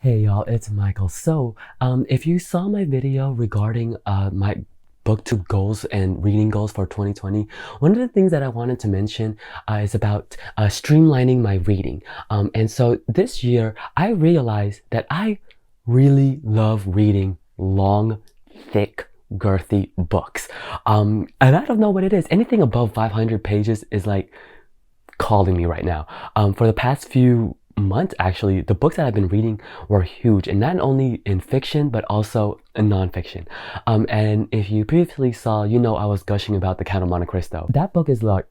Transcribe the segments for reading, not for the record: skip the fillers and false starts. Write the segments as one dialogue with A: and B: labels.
A: Hey y'all, it's Michael. If you saw my video regarding my booktube goals and reading goals for 2020, one of the things that I wanted to mention is about streamlining my reading. And so this year, I realized that I really love reading long, thick, girthy books. And I don't know what it is. Anything above 500 pages is like calling me right now. For the past few months, actually, the books that I've been reading were huge, and not only in fiction but also in nonfiction. And if you previously saw, you know I was gushing about The Count of Monte Cristo. That book is like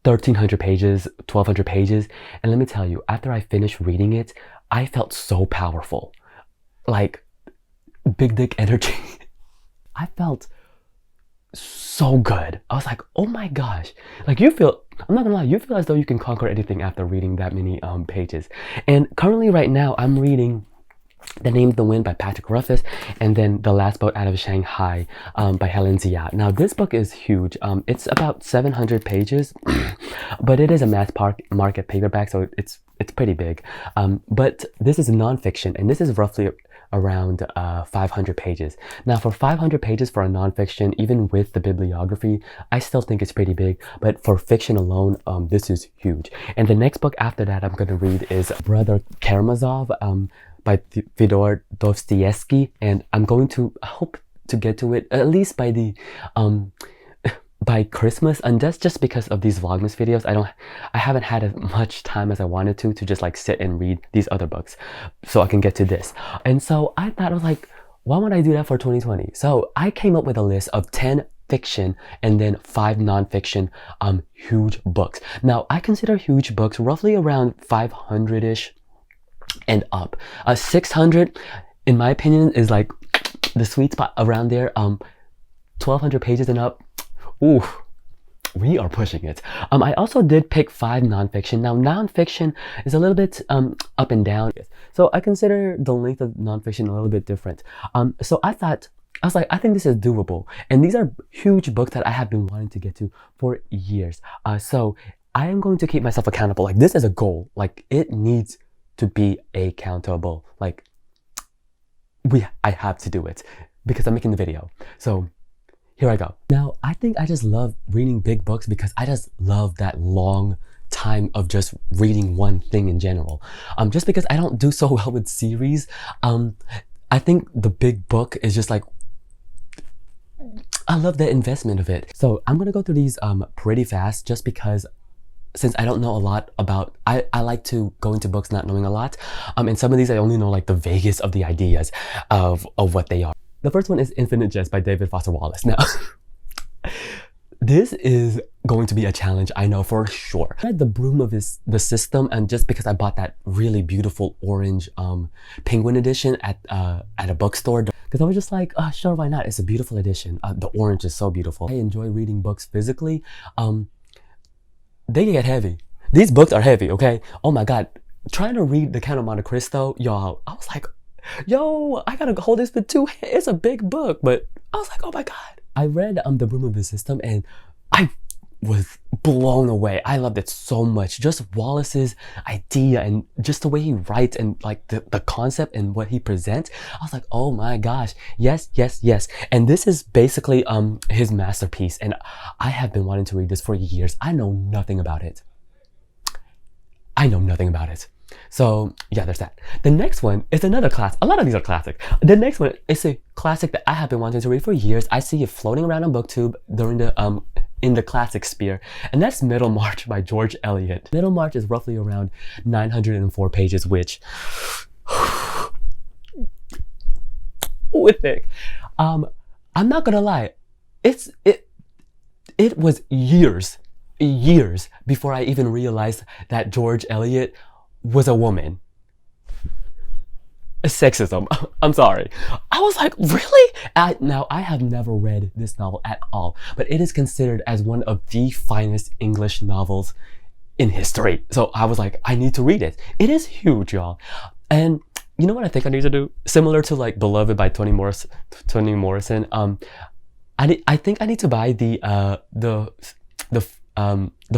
A: 1,300 pages, 1,200 pages, and let me tell you, after I finished reading it, I felt so powerful, like big dick energy. I felt so good. I was like, oh my gosh. Like I'm not gonna lie, you feel as though you can conquer anything after reading that many pages. And currently right now, I'm reading The Name of the Wind by Patrick Rothfuss, and then The Last Boat Out of Shanghai by Helen Zia. Now this book is huge. It's about 700 pages, but it is a mass market paperback, so it's pretty big. But this is nonfiction, and this is roughly around 500 pages. Now for 500 pages for a nonfiction, even with the bibliography, I still think it's pretty big, but for fiction alone, this is huge. And the next book after that I'm going to read is Brother Karamazov by Fyodor Dostoevsky, and I'm going to hope to get to it at least by the by Christmas, and that's just because of these Vlogmas videos. I haven't had as much time as I wanted to just like sit and read these other books so I can get to this. And so I thought, I was like, why would I do that for 2020? So I came up with a list of 10 fiction and then 5 nonfiction huge books. Now I consider huge books roughly around 500-ish and up. 600 in my opinion is like the sweet spot around there. 1,200 pages and up. Ooh, we are pushing it. I also did pick 5 nonfiction. Now, nonfiction is a little bit up and down. So I consider the length of nonfiction a little bit different. So I was like, I think this is doable. And these are huge books that I have been wanting to get to for years. So I am going to keep myself accountable. Like, this is a goal. Like, it needs to be accountable. Like, I have to do it because I'm making the video. So here I go. Now, I think I just love reading big books because I just love that long time of just reading one thing in general. Just because I don't do so well with series, I think the big book is just like, I love the investment of it. So I'm gonna go through these pretty fast just because since I don't know a lot about, I like to go into books not knowing a lot. And some of these I only know like the vaguest of the ideas of what they are. The first one is Infinite Jest by David Foster Wallace. Now, this is going to be a challenge, I know for sure. I read The Broom of the System, and just because I bought that really beautiful orange penguin edition at a bookstore, because I was just like, sure, why not? It's a beautiful edition. The orange is so beautiful. I enjoy reading books physically. They get heavy. These books are heavy, okay? Oh my God. Trying to read The Count of Monte Cristo, y'all, I was like, yo, I gotta hold this with 2 hands. It's a big book, but I was like, oh my God. I read The Broom of the System and I was blown away. I loved it so much. Just Wallace's idea and just the way he writes and like the concept and what he presents. I was like, oh my gosh, yes, yes, yes. And this is basically his masterpiece, and I have been wanting to read this for years. I know nothing about it. I know nothing about it. So yeah, there's that. The next one is another classic. A lot of these are classic. The next one is a classic that I have been wanting to read for years. I see it floating around on BookTube during the in the classic sphere, and that's Middlemarch by George Eliot. Middlemarch is roughly around 904 pages, which with thick. I'm not gonna lie, it was years before I even realized that George Eliot was a woman. Sexism. I'm sorry. I was like, really? Now, I have never read this novel at all, but it is considered as one of the finest English novels in history. So I was like, I need to read it. It is huge, y'all. And you know what I think I need to do? Similar to like Beloved by Toni Morrison. I think I need to buy the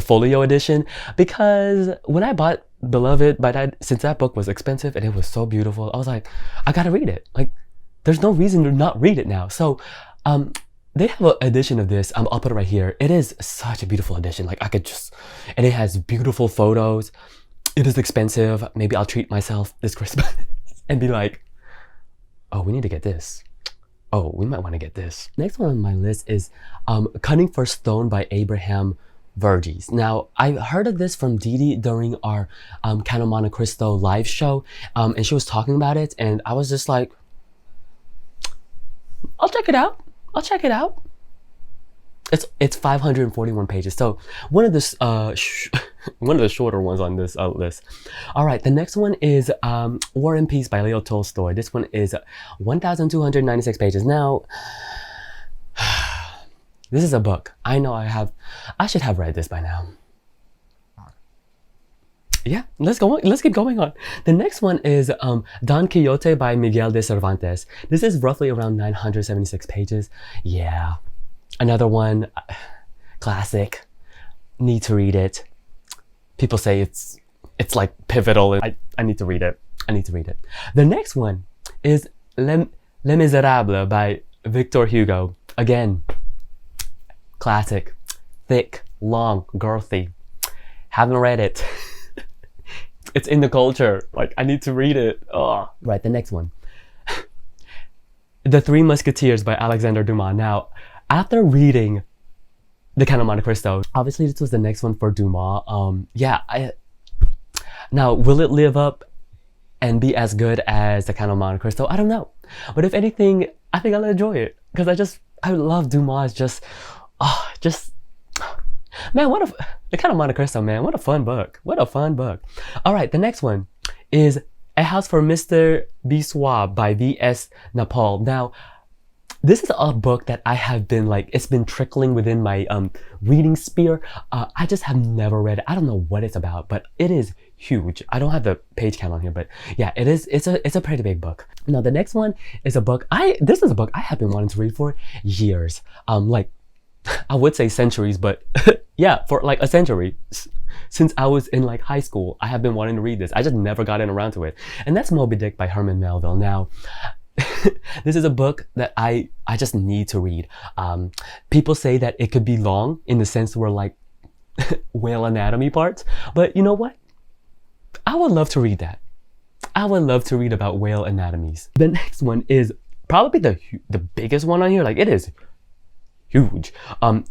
A: folio edition, because when I bought beloved by that, since that book was expensive and it was so beautiful, I was like, I gotta read it. Like, there's no reason to not read it now. So, they have an edition of this. I'll put it right here. It is such a beautiful edition. Like, and it has beautiful photos. It is expensive. Maybe I'll treat myself this Christmas and be like, oh, we need to get this. Oh, we might want to get this. Next one on my list is Cutting for Stone by Abraham Verghese. Now, I heard of this from Didi during our Canon Monte Cristo live show, and she was talking about it, and I was just like, I'll check it out. It's 541 pages, so one of the shorter ones on this list. All right, the next one is War and Peace by Leo Tolstoy. This one is 1,296 pages. Now, this is a book. I know I should have read this by now. Yeah, let's keep going on. The next one is Don Quixote by Miguel de Cervantes. This is roughly around 976 pages. Yeah, another one, classic. Need to read it. People say it's like pivotal, and I need to read it. The next one is Les Miserables by Victor Hugo. Again, classic, thick, long, girthy. Haven't read it. It's in the culture. Like, I need to read it. Oh. Right, the next one. The Three Musketeers by Alexander Dumas. Now, after reading the Canon Monte Cristo, obviously this was the next one for Dumas. Now, will it live up and be as good as the Canon Monte Cristo? I don't know. But if anything, I think I'll enjoy it. Because I love Dumas. Man, the Canon Monte Cristo, man, what a fun book. All right, the next one is A House for Mr. Biswa by V.S. Naipaul. Now, this is a book that I have been it's been trickling within my reading sphere. I just have never read it. I don't know what it's about, but it is huge. I don't have the page count on here, but yeah, it's a pretty big book. Now, the next one is a book this is a book I have been wanting to read for years. I would say centuries, but yeah, for like a century. Since I was in high school, I have been wanting to read this. I just never gotten around to it. And that's Moby Dick by Herman Melville. Now, this is a book that I just need to read. People say that it could be long in the sense where whale anatomy parts, but you know what? I would love to read that. I would love to read about whale anatomies. The next one is probably the biggest one on here. It is huge. And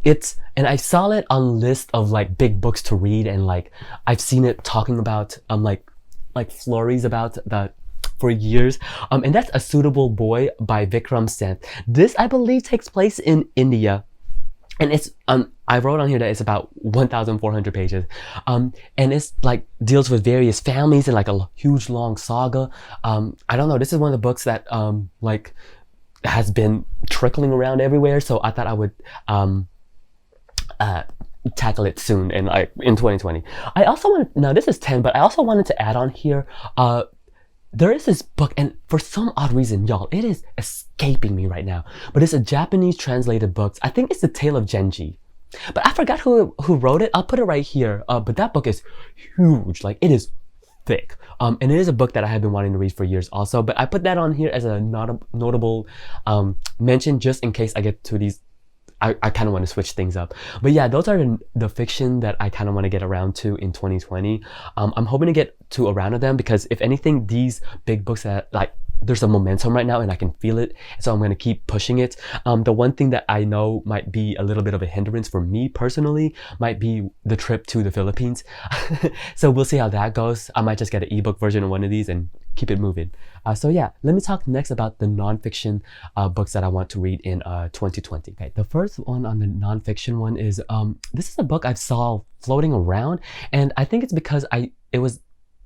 A: I saw it on list of big books to read, and I've seen it talking about flurries about that for years. And that's A Suitable Boy by Vikram Seth. This, I believe, takes place in India. And it's I wrote on here that it's about 1,400 pages. And it's deals with various families and a huge long saga. I don't know, this is one of the books that has been trickling around everywhere, so I thought I would tackle it soon in 2020. I also now this is 10, but I also wanted to add on here, there is this book, and for some odd reason, y'all, it is escaping me right now, but it's a Japanese translated book. I think it's The Tale of Genji, but I forgot who wrote it. I'll put it right here, but that book is huge. It is thick. And it is a book that I have been wanting to read for years also, but I put that on here as a notable mention just in case I get to these. I kind of want to switch things up. But yeah, those are the fiction that I kind of want to get around to in 2020. I'm hoping to get to around to them because if anything, these big books that there's a momentum right now and I can feel it, so I'm going to keep pushing it. The one thing that I know might be a little bit of a hindrance for me personally might be the trip to the Philippines. So we'll see how that goes. I might just get an ebook version of one of these and keep it moving. So yeah, let me talk next about the nonfiction books that I want to read in 2020. Okay, the first one on the nonfiction one is this is a book I saw floating around, and I think it's because it was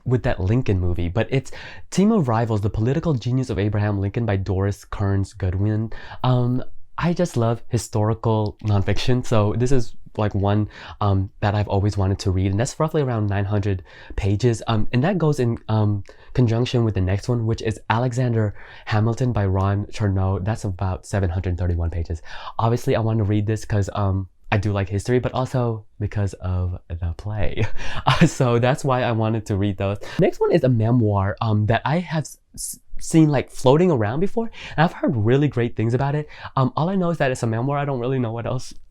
A: with that Lincoln movie, but it's Team of Rivals, The Political Genius of Abraham Lincoln by Doris Kearns Goodwin. I just love historical nonfiction, so this is one that I've always wanted to read, and that's roughly around 900 pages, and that goes in conjunction with the next one, which is Alexander Hamilton by Ron Chernow. That's about 731 pages. Obviously, I want to read this because I do like history, but also because of the play. So that's why I wanted to read those. Next one is a memoir that I have seen like floating around before, and I've heard really great things about it. All I know is that it's a memoir. I don't really know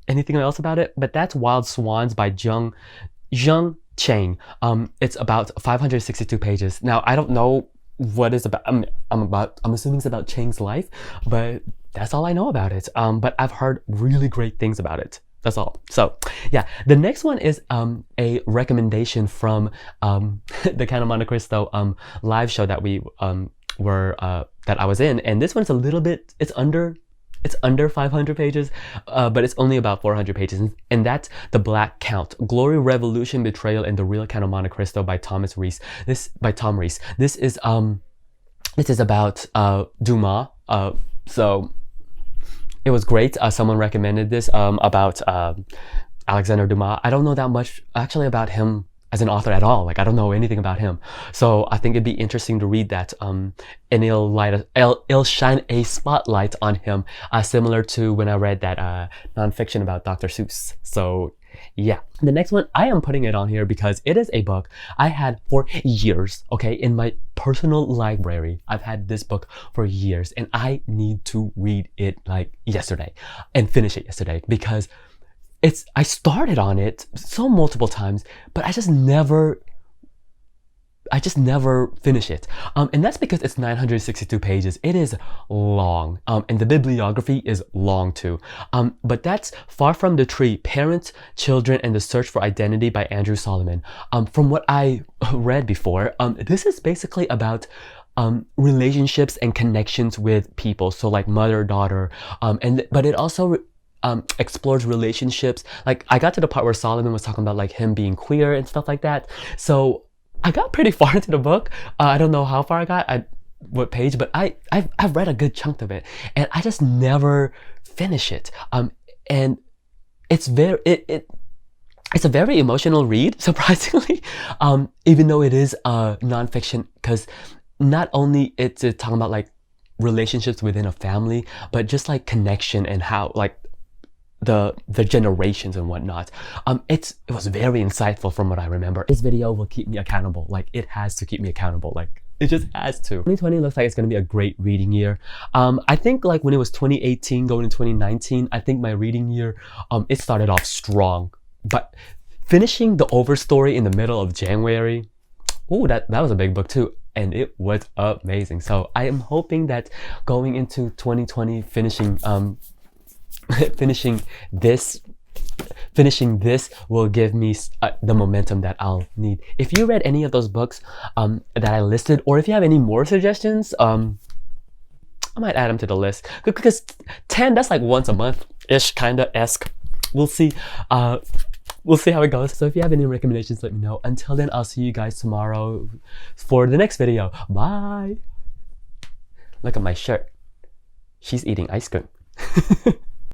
A: anything else about it, but that's Wild Swans by Zheng Chang. It's about 562 pages. Now, I don't know what it's about. I'm assuming it's about Chang's life, but that's all I know about it. But I've heard really great things about it. That's all. So yeah, the next one is a recommendation from the Count of Monte Cristo live show that we that I was in, and this one's a little bit, it's under 500 pages, but it's only about 400 pages, and that's The Black Count: Glory, Revolution, Betrayal, and the Real Count of Monte Cristo by Tom Rees. This is about Dumas. So it was great. Someone recommended this about Alexander Dumas. I don't know that much actually about him as an author at all. Like, I don't know anything about him. So I think it'd be interesting to read that, and it'll shine a spotlight on him, similar to when I read that nonfiction about Dr. Seuss. So yeah. The next one, I am putting it on here because it is a book I had for years, okay, in my personal library. I've had this book for years, and I need to read it like yesterday and finish it yesterday, because I started on it so multiple times, but I just never finish it. And that's because it's 962 pages. It is long. And the bibliography is long too. But that's Far From the Tree: Parents, Children, and the Search for Identity by Andrew Solomon. From what I read before, this is basically about relationships and connections with people. So like mother, daughter, but it also explores relationships. Like, I got to the part where Solomon was talking about like him being queer and stuff like that. So I got pretty far into the book. I don't know how far I got, what page, but I've read a good chunk of it, and I just never finish it. And it's it's a very emotional read, surprisingly. Even though it is nonfiction, because not only it's talking about like relationships within a family, but just like connection and how like the generations and whatnot. It was very insightful from what I remember. This video will keep me accountable. Like, it has to keep me accountable. Like, it just has to. 2020 looks like it's gonna be a great reading year. I think like when it was 2018 going to 2019, I think my reading year, it started off strong, but finishing the Overstory in the middle of January, oh, that was a big book too, and it was amazing. So I am hoping that going into 2020, finishing this will give me the momentum that I'll need. If you read any of those books that I listed, or if you have any more suggestions, I might add them to the list, because 10, that's like once a month-ish, kinda esque. We'll see how it goes. So if you have any recommendations, let me know. Until then, I'll see you guys tomorrow for the next video. Bye. Look at my shirt. She's eating ice cream.